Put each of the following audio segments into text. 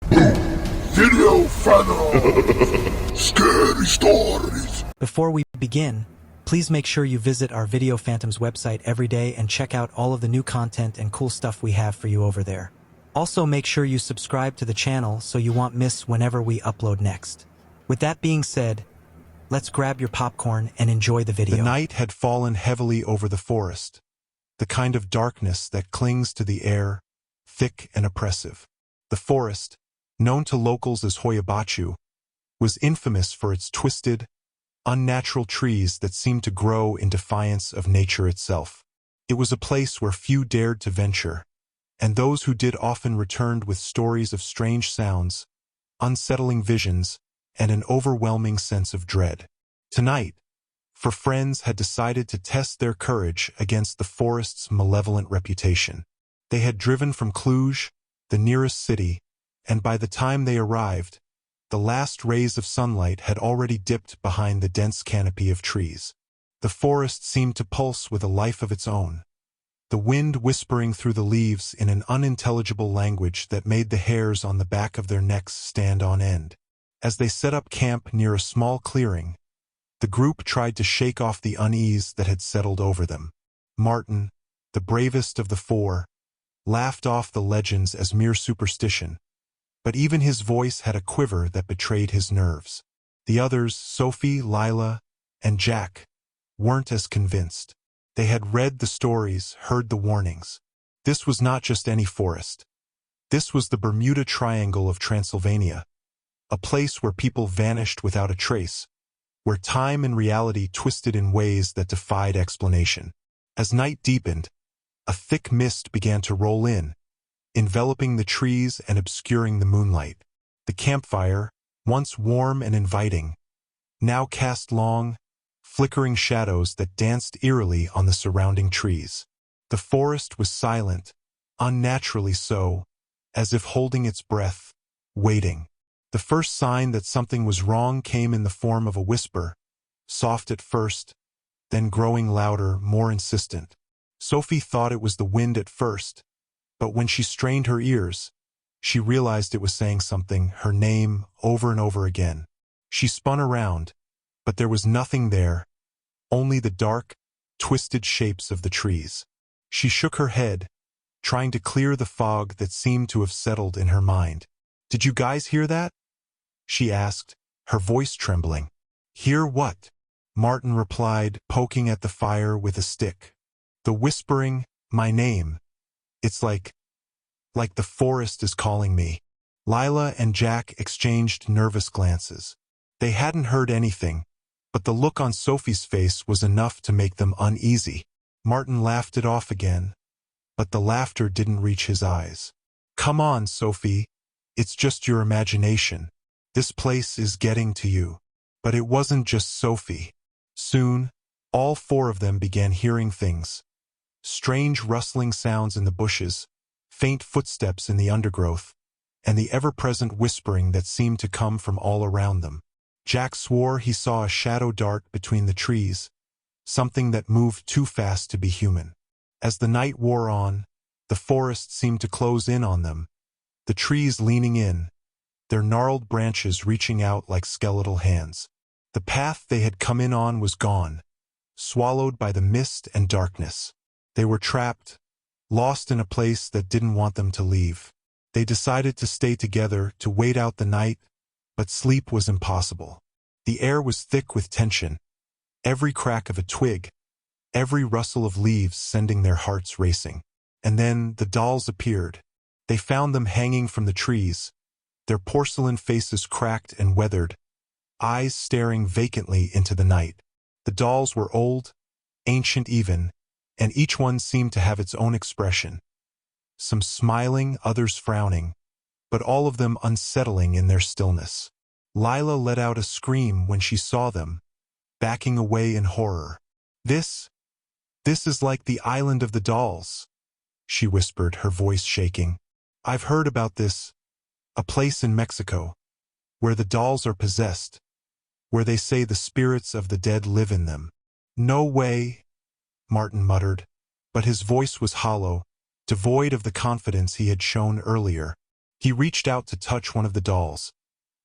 Video Phantom! Scary stories! Before we begin, please make sure you visit our Video Phantoms website every day and check out all of the new content and cool stuff we have for you over there. Also, make sure you subscribe to the channel so you won't miss whenever we upload next. With that being said, let's grab your popcorn and enjoy the video. The night had fallen heavily over the forest, the kind of darkness that clings to the air, thick and oppressive. The forest, known to locals as Hoia Baciu, was infamous for its twisted, unnatural trees that seemed to grow in defiance of nature itself. It was a place where few dared to venture, and those who did often returned with stories of strange sounds, unsettling visions, and an overwhelming sense of dread. Tonight, four friends had decided to test their courage against the forest's malevolent reputation. They had driven from Cluj, the nearest city, and by the time they arrived, the last rays of sunlight had already dipped behind the dense canopy of trees. The forest seemed to pulse with a life of its own, the wind whispering through the leaves in an unintelligible language that made the hairs on the back of their necks stand on end. As they set up camp near a small clearing, the group tried to shake off the unease that had settled over them. Martin, the bravest of the four, laughed off the legends as mere superstition, but even his voice had a quiver that betrayed his nerves. The others, Sophie, Lila, and Jack, weren't as convinced. They had read the stories, heard the warnings. This was not just any forest. This was the Bermuda Triangle of Transylvania, a place where people vanished without a trace, where time and reality twisted in ways that defied explanation. As night deepened, a thick mist began to roll in, enveloping the trees and obscuring the moonlight. The campfire, once warm and inviting, now cast long, flickering shadows that danced eerily on the surrounding trees. The forest was silent, unnaturally so, as if holding its breath, waiting. The first sign that something was wrong came in the form of a whisper, soft at first, then growing louder, more insistent. Sophie thought it was the wind at first, but when she strained her ears, she realized it was saying something, her name, over and over again. She spun around, but there was nothing there, only the dark, twisted shapes of the trees. She shook her head, trying to clear the fog that seemed to have settled in her mind. "Did you guys hear that?" she asked, her voice trembling. "Hear what?" Martin replied, poking at the fire with a stick. "The whispering, my name. It's like the forest is calling me." Lila and Jack exchanged nervous glances. They hadn't heard anything, but the look on Sophie's face was enough to make them uneasy. Martin laughed it off again, but the laughter didn't reach his eyes. "Come on, Sophie. It's just your imagination. This place is getting to you." But it wasn't just Sophie. Soon, all four of them began hearing things. Strange rustling sounds in the bushes, faint footsteps in the undergrowth, and the ever-present whispering that seemed to come from all around them. Jack swore he saw a shadow dart between the trees, something that moved too fast to be human. As the night wore on, the forest seemed to close in on them, the trees leaning in, their gnarled branches reaching out like skeletal hands. The path they had come in on was gone, swallowed by the mist and darkness. They were trapped, lost in a place that didn't want them to leave. They decided to stay together, to wait out the night, but sleep was impossible. The air was thick with tension, every crack of a twig, every rustle of leaves sending their hearts racing. And then the dolls appeared. They found them hanging from the trees, their porcelain faces cracked and weathered, eyes staring vacantly into the night. The dolls were old, ancient even, and each one seemed to have its own expression. Some smiling, others frowning, but all of them unsettling in their stillness. Lila let out a scream when she saw them, backing away in horror. This is like the island of the dolls," she whispered, her voice shaking. "I've heard about this, a place in Mexico, where the dolls are possessed, where they say the spirits of the dead live in them." "No way," Martin muttered, but his voice was hollow, devoid of the confidence he had shown earlier. He reached out to touch one of the dolls,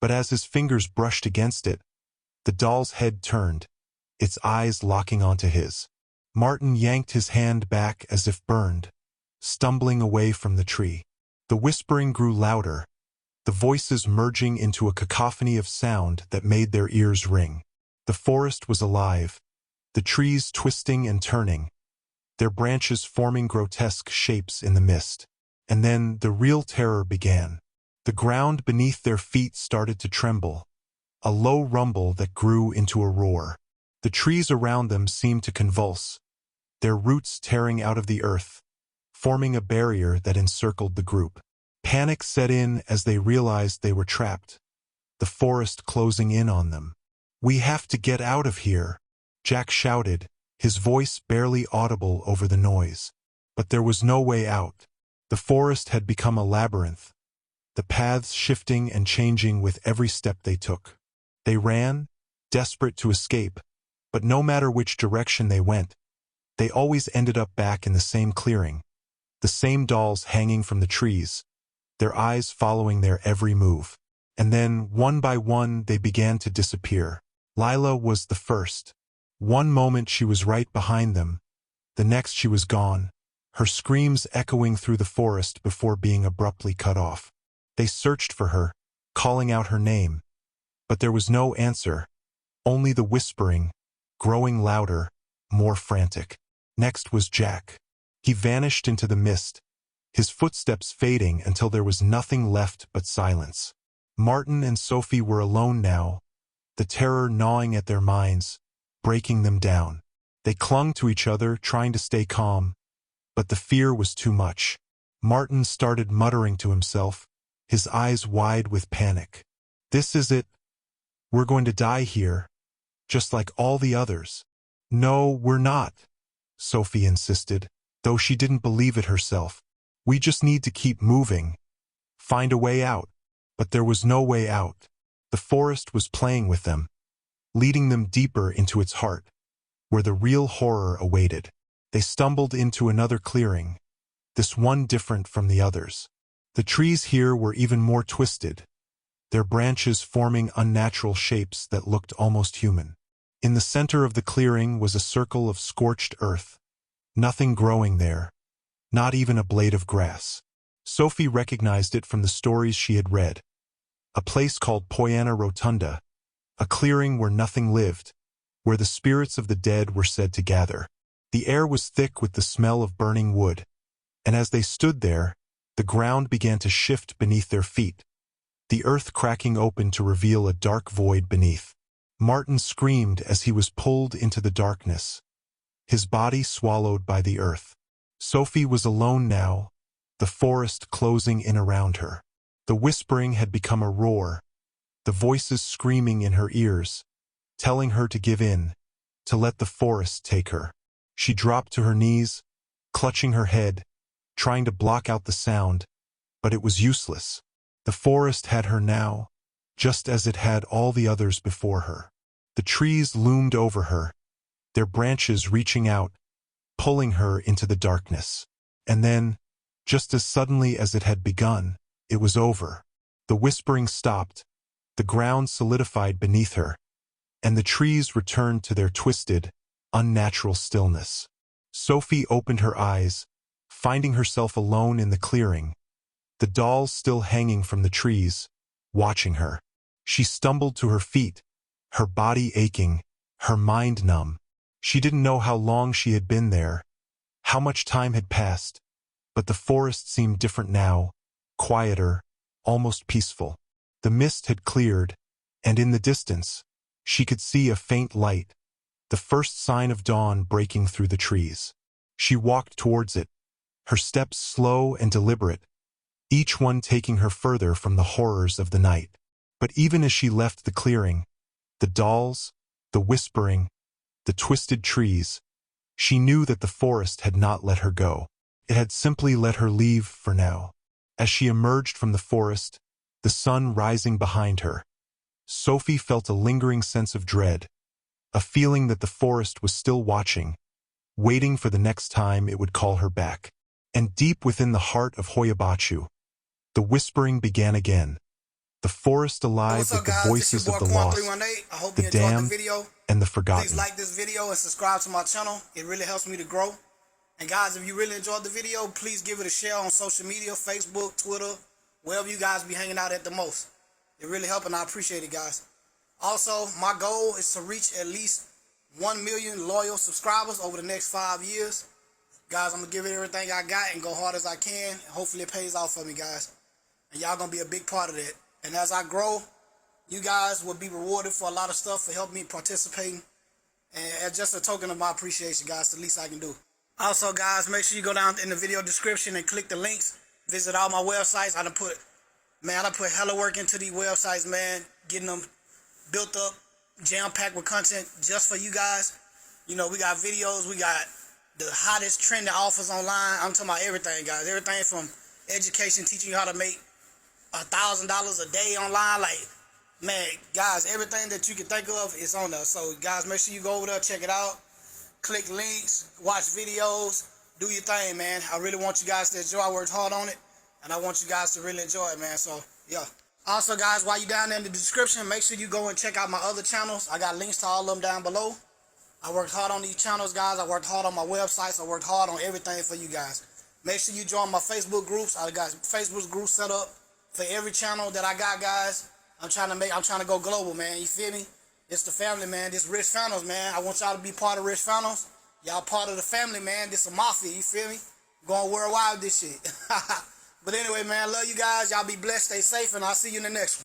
but as his fingers brushed against it, the doll's head turned, its eyes locking onto his. Martin yanked his hand back as if burned, stumbling away from the tree. The whispering grew louder, the voices merging into a cacophony of sound that made their ears ring. The forest was alive, the trees twisting and turning, their branches forming grotesque shapes in the mist. And then the real terror began. The ground beneath their feet started to tremble, a low rumble that grew into a roar. The trees around them seemed to convulse, their roots tearing out of the earth, forming a barrier that encircled the group. Panic set in as they realized they were trapped, the forest closing in on them. "We have to get out of here," Jack shouted, his voice barely audible over the noise. But there was no way out. The forest had become a labyrinth, the paths shifting and changing with every step they took. They ran, desperate to escape, but no matter which direction they went, they always ended up back in the same clearing, the same dolls hanging from the trees, their eyes following their every move. And then, one by one, they began to disappear. Lila was the first. One moment she was right behind them, the next she was gone, her screams echoing through the forest before being abruptly cut off. They searched for her, calling out her name, but there was no answer, only the whispering, growing louder, more frantic. Next was Jack. He vanished into the mist, his footsteps fading until there was nothing left but silence. Martin and Sophie were alone now, the terror gnawing at their minds, breaking them down. They clung to each other, trying to stay calm, but the fear was too much. Martin started muttering to himself, his eyes wide with panic. "This is it. We're going to die here, just like all the others." "No, we're not," Sophie insisted, though she didn't believe it herself. "We just need to keep moving, find a way out." But there was no way out. The forest was playing with them, leading them deeper into its heart, where the real horror awaited. They stumbled into another clearing, this one different from the others. The trees here were even more twisted, their branches forming unnatural shapes that looked almost human. In the center of the clearing was a circle of scorched earth, nothing growing there, not even a blade of grass. Sophie recognized it from the stories she had read. A place called Poiana Rotunda, a clearing where nothing lived, where the spirits of the dead were said to gather. The air was thick with the smell of burning wood, and as they stood there, the ground began to shift beneath their feet, the earth cracking open to reveal a dark void beneath. Martin screamed as he was pulled into the darkness, his body swallowed by the earth. Sophie was alone now, the forest closing in around her. The whispering had become a roar, the voices screaming in her ears, telling her to give in, to let the forest take her. She dropped to her knees, clutching her head, trying to block out the sound, but it was useless. The forest had her now, just as it had all the others before her. The trees loomed over her, their branches reaching out, pulling her into the darkness. And then, just as suddenly as it had begun, it was over. The whispering stopped, the ground solidified beneath her, and the trees returned to their twisted, unnatural stillness. Sophie opened her eyes, finding herself alone in the clearing, the dolls still hanging from the trees, watching her. She stumbled to her feet, her body aching, her mind numb. She didn't know how long she had been there, how much time had passed, but the forest seemed different now, quieter, almost peaceful. The mist had cleared, and in the distance, she could see a faint light, the first sign of dawn breaking through the trees. She walked towards it, her steps slow and deliberate, each one taking her further from the horrors of the night. But even as she left the clearing, the dolls, the whispering, the twisted trees, she knew that the forest had not let her go. It had simply let her leave for now. As she emerged from the forest, the sun rising behind her, Sophie felt a lingering sense of dread, a feeling that the forest was still watching, waiting for the next time it would call her back. And deep within the heart of Hoia Baciu, The whispering began again. The forest alive with the voices of the lost, I hope the you enjoyed the damned, video. and the Please forgotten. like this video and subscribe to my channel. It really helps me to grow. And guys, if you really enjoyed the video, please give it a share on social media, Facebook, Twitter, wherever you guys be hanging out at the most. It really helps and I appreciate it, guys. Also, my goal is to reach at least 1 million loyal subscribers over the next 5 years. Guys, I'm going to give it everything I got and go hard as I can. And hopefully it pays off for me, guys. And y'all going to be a big part of that. And as I grow, you guys will be rewarded for a lot of stuff for helping me participating. And as just a token of my appreciation, guys, the least I can do. Also, guys, make sure you go down in the video description and click the links. Visit all my websites. I put hella work into these websites, man. Getting them built up, jam-packed with content just for you guys. You know, we got videos. We got the hottest trending offers online. I'm talking about everything, guys. Everything from education, teaching you how to make $1,000 a day online. Like, man, guys, everything that you can think of is on there. So, guys, make sure you go over there, check it out. Click links, watch videos, do your thing, man. I really want you guys to enjoy. I worked hard on it, and I want you guys to really enjoy it, man. So, yeah. Also, guys, while you're down there in the description, make sure you go and check out my other channels. I got links to all of them down below. I worked hard on these channels, guys. I worked hard on my websites. I worked hard on everything for you guys. Make sure you join my Facebook groups. I got Facebook groups set up for every channel that I got, guys. I'm trying to go global, man. You feel me? It's the family, man. This Rich Funnels, man. I want y'all to be part of Rich Funnels. Y'all part of the family, man. This a mafia, you feel me? Going worldwide with this shit. But anyway, man, love you guys. Y'all be blessed, stay safe, and I'll see you in the next one.